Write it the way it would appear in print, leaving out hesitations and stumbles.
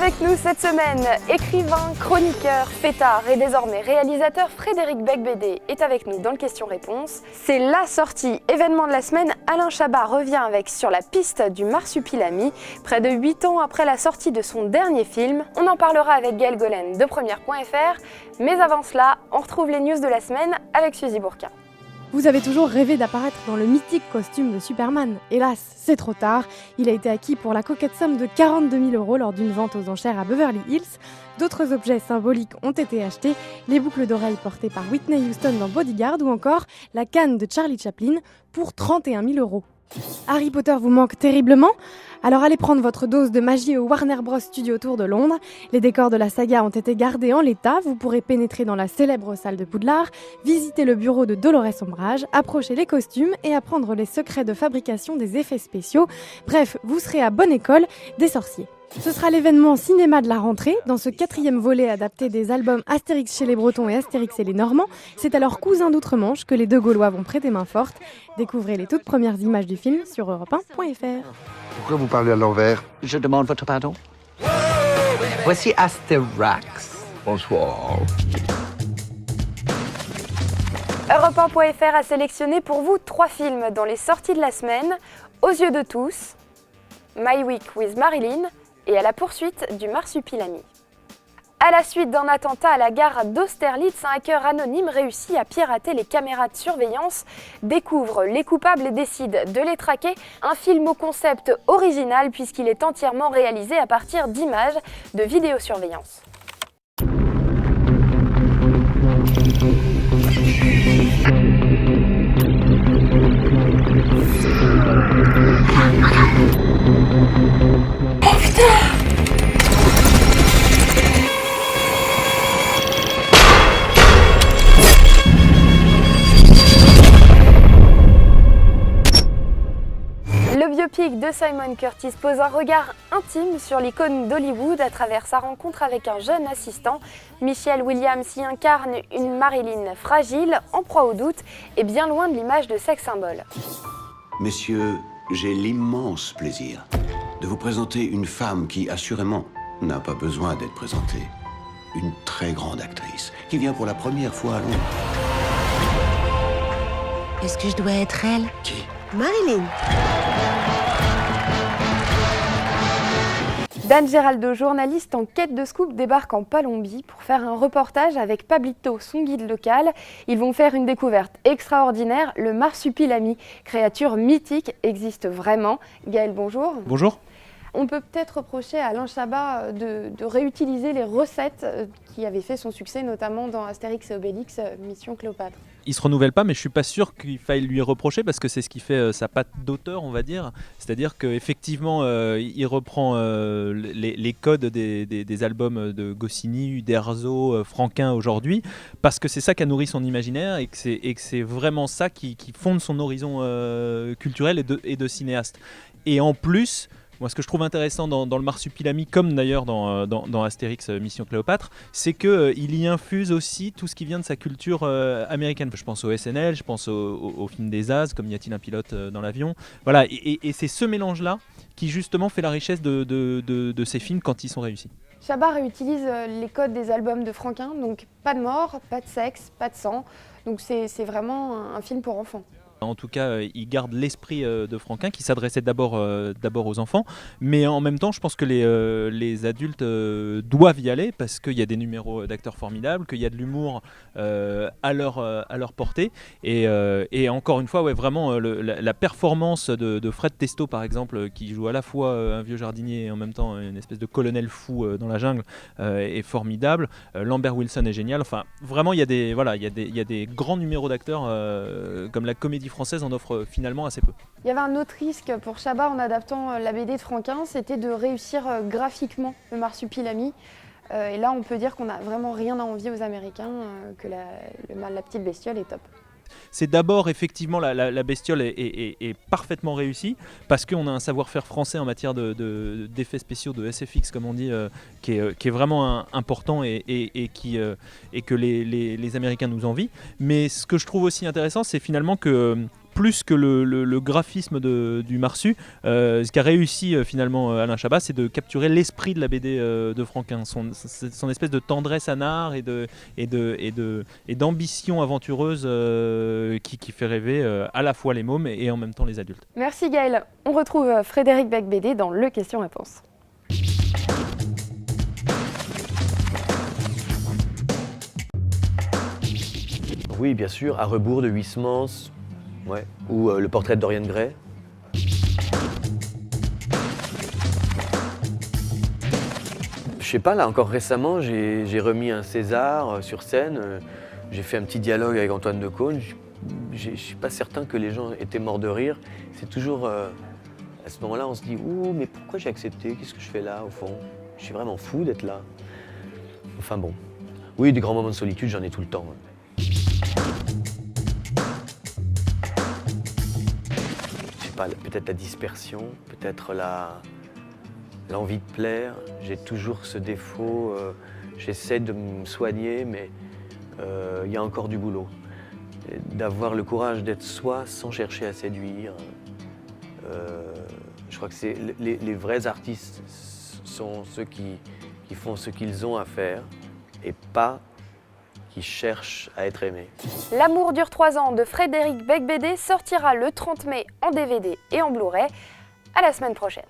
Avec nous cette semaine, écrivain, chroniqueur, fêtard et désormais réalisateur Frédéric Becbédé est avec nous dans le question-réponse. C'est la sortie événement de la semaine. Alain Chabat revient avec Sur la piste du marsupilami, près de 8 ans après la sortie de son dernier film. On en parlera avec Gaël Golen de Première.fr, mais avant cela, on retrouve les news de la semaine avec Suzy Bourquin. Vous avez toujours rêvé d'apparaître dans le mythique costume de Superman. Hélas, c'est trop tard. Il a été acquis pour la coquette somme de 42 000 € lors d'une vente aux enchères à Beverly Hills. D'autres objets symboliques ont été achetés, les boucles d'oreilles portées par Whitney Houston dans Bodyguard ou encore la canne de Charlie Chaplin pour 31 000 €. Harry Potter vous manque terriblement ? Alors allez prendre votre dose de magie au Warner Bros Studio Tour de Londres. Les décors de la saga ont été gardés en l'état. Vous pourrez pénétrer dans la célèbre salle de Poudlard, visiter le bureau de Dolores Umbridge, approcher les costumes et apprendre les secrets de fabrication des effets spéciaux. Bref, vous serez à bonne école des sorciers. Ce sera l'événement cinéma de la rentrée. Dans ce 4e volet adapté des albums Astérix chez les Bretons et Astérix et les Normands, c'est à leurs cousins d'outre-Manche que les deux Gaulois vont prêter main forte. Découvrez les toutes premières images du film sur Europe1.fr. Pourquoi vous parlez à l'envers ? Je demande votre pardon. Voici Asterax. Bonsoir. Europe1.fr a sélectionné pour vous 3 films dans les sorties de la semaine, Aux yeux de tous, My Week with Marilyn et À la poursuite du marsupilami. À la suite d'un attentat à la gare d'Austerlitz, un hacker anonyme réussit à pirater les caméras de surveillance, découvre les coupables et décide de les traquer. Un film au concept original puisqu'il est entièrement réalisé à partir d'images de vidéosurveillance. Le biopic de Simon Curtis pose un regard intime sur l'icône d'Hollywood à travers sa rencontre avec un jeune assistant. Michelle Williams y incarne une Marilyn fragile, en proie au doute et bien loin de l'image de sex symbole. Messieurs, j'ai l'immense plaisir de vous présenter une femme qui, assurément, n'a pas besoin d'être présentée. Une très grande actrice qui vient pour la première fois à Londres. Est-ce que je dois être elle ? Qui ? Marilyn. Dan Geraldo, journaliste en quête de scoop, débarque en Palombie pour faire un reportage avec Pablito, son guide local. Ils vont faire une découverte extraordinaire. Le marsupilami, créature mythique, existe vraiment. Gaël, bonjour. Bonjour. On peut peut-être reprocher à Alain Chabat de réutiliser les recettes qui avaient fait son succès, notamment dans Astérix et Obélix, Mission Cléopâtre. Il se renouvelle pas, mais je suis pas sûr qu'il faille lui reprocher parce que c'est ce qui fait sa patte d'auteur, on va dire. C'est-à-dire qu'effectivement, il reprend les codes des albums de Goscinny, Uderzo, Franquin aujourd'hui, parce que c'est ça qui a nourri son imaginaire et que c'est vraiment ça qui fonde son horizon culturel et de cinéaste. Et en plus, moi, ce que je trouve intéressant dans le marsupilami, comme d'ailleurs dans Astérix Mission Cléopâtre, c'est qu'il y infuse aussi tout ce qui vient de sa culture américaine. Je pense au SNL, je pense au film des As, comme Y a-t-il un pilote dans l'avion. Voilà, et c'est ce mélange-là qui justement fait la richesse de ces films quand ils sont réussis. Chabat réutilise les codes des albums de Franquin, donc pas de mort, pas de sexe, pas de sang. Donc c'est vraiment un film pour enfants. En tout cas, il garde l'esprit de Franquin qui s'adressait d'abord aux enfants, mais en même temps, je pense que les adultes doivent y aller parce qu'il y a des numéros d'acteurs formidables, qu'il y a de l'humour à leur portée. Et encore une fois, ouais, vraiment, la performance de Fred Testo, par exemple, qui joue à la fois un vieux jardinier et en même temps une espèce de colonel fou dans la jungle, est formidable. Lambert Wilson est génial. Enfin, vraiment, il y a des grands numéros d'acteurs comme la comédie française en offre finalement assez peu. Il y avait un autre risque pour Chabat en adaptant la BD de Franquin, c'était de réussir graphiquement le marsupilami. Et là, on peut dire qu'on n'a vraiment rien à envier aux Américains, que la petite bestiole est top. C'est d'abord effectivement la bestiole est parfaitement réussie parce qu'on a un savoir-faire français en matière d'effets spéciaux, de SFX comme on dit, qui est vraiment important et que les Américains nous envient. Mais ce que je trouve aussi intéressant, c'est finalement que plus que le graphisme du Marsu. Ce qu'a réussi finalement Alain Chabat, c'est de capturer l'esprit de la BD de Franquin, son espèce de tendresse anard et d'ambition aventureuse qui fait rêver à la fois les mômes et en même temps les adultes. Merci Gaël. On retrouve Frédéric Becbédé dans le question-réponse. Oui, bien sûr, À rebours de Huysmans, ouais. Ou Le portrait de Dorian Gray. Je sais pas, là encore récemment, j'ai remis un César sur scène, j'ai fait un petit dialogue avec Antoine Decaune. Je suis pas certain que les gens étaient morts de rire. C'est toujours, à ce moment-là, on se dit « Ouh, mais pourquoi j'ai accepté? Qu'est-ce que je fais là, au fond? Je suis vraiment fou d'être là. » Enfin bon, oui, des grands moments de solitude, j'en ai tout le temps. Je sais pas, peut-être la dispersion, peut-être l'envie de plaire. J'ai toujours ce défaut, j'essaie de me soigner, mais il y a encore du boulot. D'avoir le courage d'être soi sans chercher à séduire. Je crois que les vrais artistes sont ceux qui font ce qu'ils ont à faire et pas qui cherchent à être aimés. L'amour dure 3 ans de Frédéric Becbédé sortira le 30 mai en DVD et en Blu-ray. À la semaine prochaine.